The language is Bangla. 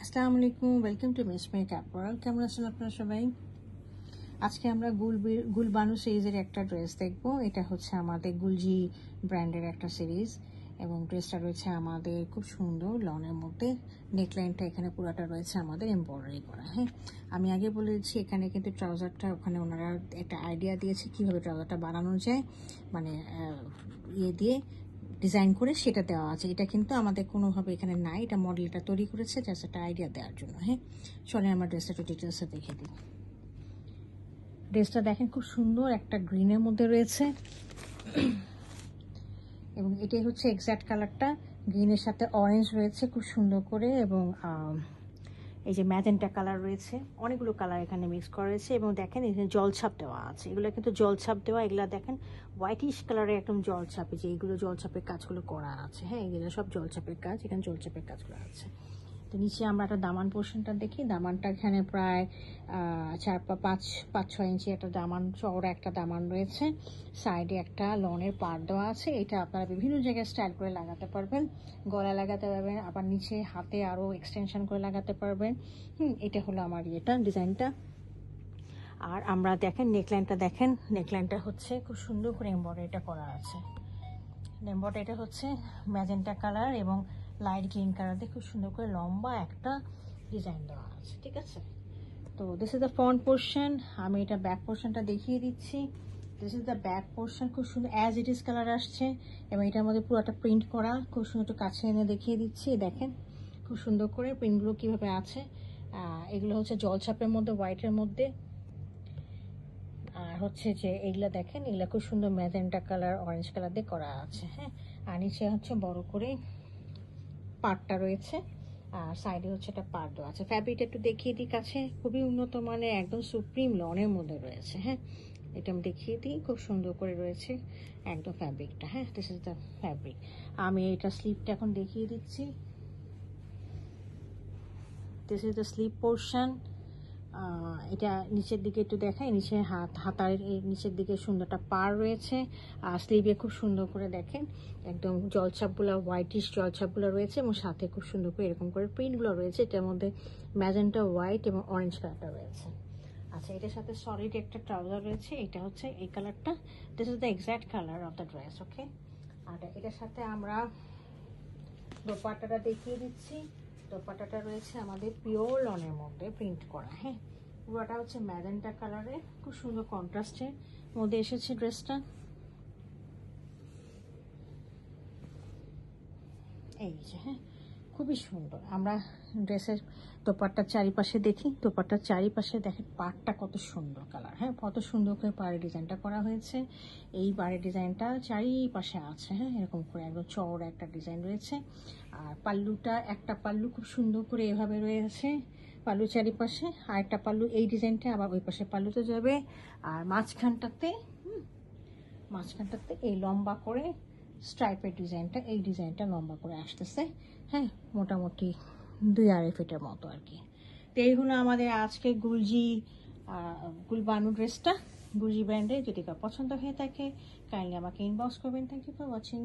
আসসালামু আলাইকুম, welcome to miss make apparel. কেমন আছেন আপনারা সবাই? আজকে আমরা গুলবানু সিরিজের একটা ড্রেস দেখবো। এটা হচ্ছে আমাদের গুলজি ব্র্যান্ডের একটা সিরিজ এবং ড্রেসটা রয়েছে আমাদের খুব সুন্দর লনের মধ্যে। নেকলাইনটা এখানে পুরোটা রয়েছে আমাদের এমব্রয়ডারি করা। হ্যাঁ, আমি আগে বলেছি এখানে কিন্তু ট্রাউজারটা ওখানে ওনারা একটা আইডিয়া দিয়েছে কীভাবে ট্রাউজারটা বানানো যায়, মানে ইয়ে দিয়ে ডিজাইন করে সেটা দেওয়া আছে। এটা কিন্তু আমাদের কোনোভাবে এখানে নাই, এটা মডেলটা তৈরি করেছে জাস্ট একটা আইডিয়া দেওয়ার জন্য। হ্যাঁ, চলে আমার ড্রেসটা একটু ডিটেলসে দেখে দিই। ড্রেসটা দেখেন খুব সুন্দর একটা গ্রিনের মধ্যে রয়েছে এবং এটাই হচ্ছে এক্স্যাক্ট কালারটা। গ্রিনের সাথে অরেঞ্জ রয়েছে খুব সুন্দর করে এবং এই যে ম্যাজেন্টা কালার রয়েছে, অনেকগুলো কালার এখানে মিক্স করা রয়েছে এবং দেখেন এখানে জলছাপ দেওয়া আছে। এগুলো কিন্তু জলছাপ দেওয়া, এগুলো দেখেন হোয়াইটিশ কালারের একদম জলছাপে, যে এইগুলো জলছাপের কাজগুলো করা আছে। হ্যাঁ, এগুলো সব জলছাপের কাজ, এখানে জলছাপের কাজগুলো আছে। তো নিচে আমরা একটা দামান পোর্শনটা দেখি। দামানটা এখানে প্রায় 4-5-6 ইঞ্চি একটা দামান, চওড়া একটা দামান রয়েছে। সাইডে একটা লনের পাড় দেওয়া আছে। এটা আপনারা বিভিন্ন জায়গায় স্টাইল করে লাগাতে পারবেন, গলা লাগাতে পারবেন, আবার নিচে হাতে আরও এক্সটেনশন করে লাগাতে পারবেন। এটা হলো আমার এটা ডিজাইনটা। আর আমরা দেখেন নেকলাইনটা, দেখেন নেকলাইনটা হচ্ছে খুব সুন্দর করে এমব্রয়ডারিটা করা আছে। এমব্রয়ডারিটা হচ্ছে ম্যাজেন্টা কালার এবং লাইট গ্রিন কালার দিয়ে খুব সুন্দর করে লম্বা একটা ডিজাইন দেওয়া আছে। ঠিক আছে, তো this is the front portion. আমি এটা ব্যাক পোর্শনটা দেখিয়ে দিচ্ছি। This is the back portion, খুব সুন্দর অ্যাজ ইট ইজ কালার আসছে এবং এটার মধ্যে পুরোটা প্রিন্ট করা। খুব সুন্দর একটু কাছে এনে দেখিয়ে দিচ্ছি। দেখেন খুব সুন্দর করে প্রিন্টগুলো কীভাবে আছে। এগুলো হচ্ছে জলছাপের মধ্যে, হোয়াইটের মধ্যে। আর হচ্ছে যে এইগুলো দেখেন, এগুলো খুব সুন্দর ম্যাজেন্টা কালার, অরেঞ্জ কালার দিয়ে করা আছে। হ্যাঁ, আর নিচে হচ্ছে বড় করে পাড়টা রয়েছে আর সাইডে হচ্ছে একটা পাড় দেওয়া আছে। ফ্যাব্রিকটা একটু দেখিয়ে দিই কাছে, খুবই উন্নত মানের একদম সুপ্রিম লনের মধ্যে রয়েছে। হ্যাঁ, এটা আমি দেখিয়ে দিই, খুব সুন্দর করে রয়েছে একদম ফ্যাব্রিকটা। হ্যাঁ, দিস ইজ দ্য ফ্যাব্রিক। আমি এটা স্লিপটা এখন দেখিয়ে দিচ্ছি। This is the slip portion. এটা নিচের দিকে একটু দেখাই, নিচে হাতার নিচের দিকে সুন্দরটা পার রয়েছে। আর স্লিভে খুব সুন্দর করে দেখেন একদম জলছাপগুলো, হোয়াইটিশ জলছাপগুলো রয়েছে এবং সাথে খুব সুন্দর করে এরকম করে প্রিন্টগুলো রয়েছে। এটার মধ্যে ম্যাজেন্টা, হোয়াইট এবং অরেঞ্জ কালারটা রয়েছে। আচ্ছা, এটার সাথে সলিড একটা ট্রাউজার রয়েছে, এটা হচ্ছে এই কালারটা। This is the exact colour of the dress. Okay, আর এটার সাথে আমরা দোপাট্টাটা দেখিয়ে দিচ্ছি। দোপাট্টাটা রয়েছে আমাদের পিওর লনের মধ্যে প্রিন্ট করা। হ্যাঁ, পুরোটা হচ্ছে ম্যাজেন্টা কালারে, খুব সুন্দর কন্ট্রাস্টের মধ্যে এসেছে ড্রেসটা। এই যে, হ্যাঁ, খুবই সুন্দর। আমরা ড্রেসের দোপাট্টার চারিপাশে দেখি। দোপাট্টার চারিপাশে দেখেন পাড়টা কত সুন্দর কালার। হ্যাঁ, কত সুন্দর করে পাড়ের ডিজাইনটা করা হয়েছে। এই পাড়ের ডিজাইনটা চারিপাশে আছে। হ্যাঁ, এরকম করে একদম চওড়া একটা ডিজাইন রয়েছে। আর পাল্লুটা, একটা পাল্লু খুব সুন্দর করে এভাবে রয়েছে পাল্লু চারিপাশে, আর একটা পাল্লু এই ডিজাইনটা আবার ওই পাশে পাল্লুতে যাবে। আর মাঝখানটাতে এই লম্বা করে স্ট্রাইপের ডিজাইনটা, এই ডিজাইনটা লম্বা করে আসতেছে। হ্যাঁ, মোটামুটি 2-2.5 ফিটের মতো আর কি। তো এই হলো আমাদের আজকে গুলবানু ড্রেসটা, গুলজি ব্র্যান্ডে। যদি কার পছন্দ হয়ে থাকে কাইন্ডলি আমাকে ইনবক্স করবেন। Thank you for watching.